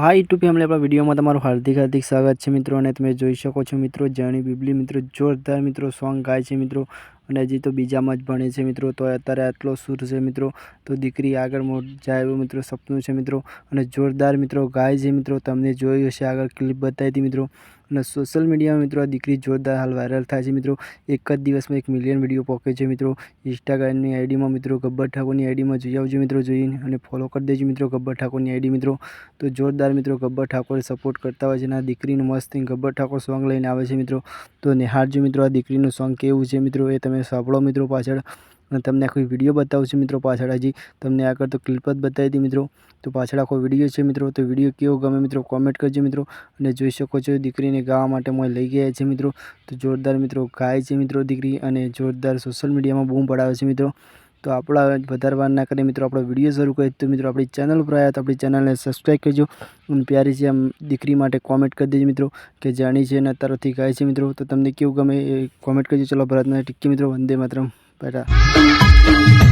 High YouTube family अपना video में तमाરું हार्दिक हार्दिक स्वागत है मित्रों। અને તમે જોઈ શકો છો મિત્રો જાણી બીબલી મિત્રો જોરદાર મિત્રો સોંગ ગાય છે મિત્રો અને હજી તો બીજામાં જ ભણે છે મિત્રો તો અત્યારે આટલો સૂર છે મિત્રો તો દીકરી આગળ જાય એવું મિત્રો સપનું છે મિત્રો અને જોરદાર મિત્રો ગાય છે મિત્રો તમને જોઈ હશે આગળ ક્લિપ બતાવી હતી મિત્રો અને સોશિયલ મીડિયામાં મિત્રો આ દીકરી જોરદાર હાલ વાયરલ થાય છે મિત્રો એક જ દિવસમાં 1 મિલિયન વિડીયો પહોંચે છે મિત્રો ઇન્સ્ટાગ્રામની આઈડીમાં મિત્રો ગબ્બર ઠાકોરની આઈડીમાં જોઈ આવજો મિત્રો જોઈને અને ફોલો કરી દેજો મિત્રો ગબ્બર ઠાકોરની આઈડી મિત્રો તો જોરદાર મિત્રો ગબ્બર ઠાકોર સપોર્ટ કરતા હોય છે અને આ દીકરીનું મસ્ત ગબ્બર ઠાકોર સોંગ લઈને આવે છે મિત્રો તો નિહાળજો મિત્રો આ દીકરીનું સોંગ કેવું છે મિત્રો એ તમે સાંભળો મિત્રો પાછળ અને તમને આખો વિડીયો બતાવું છું મિત્રો પાછળ હજી તમને આગળ તો ક્લિપ જ બતાવી હતી મિત્રો તો પાછળ આખો વિડીયો છે મિત્રો તો વિડીયો કેવો ગમે મિત્રો કોમેન્ટ કરજો મિત્રો અને જોઈ શકો છો દીકરીને ગાવા માટે મોય લઈ ગયા છે મિત્રો તો જોરદાર મિત્રો ગાય છે મિત્રો દીકરી અને જોરદાર સોશિયલ મીડિયામાં બૂમ પડાવે છે મિત્રો તો આપણા વધારે વાર ના કરીએ મિત્રો આપણો વિડીયો શરૂ કરીએ તો મિત્રો આપણી ચેનલ ઉપર આવ્યા તો આપણી ચેનલને સબસ્ક્રાઈબ કરજો અને પ્યારી છે આમ દીકરી માટે કોમેન્ટ કરી દેજો મિત્રો કે જાણી છે અને અત્યારથી ગાય છે મિત્રો તો તમને કેવું ગમે એ કોમેન્ટ કરજો. ચલો ભારતના ટિક્કી મિત્રો વંદે માતરમ. બેટા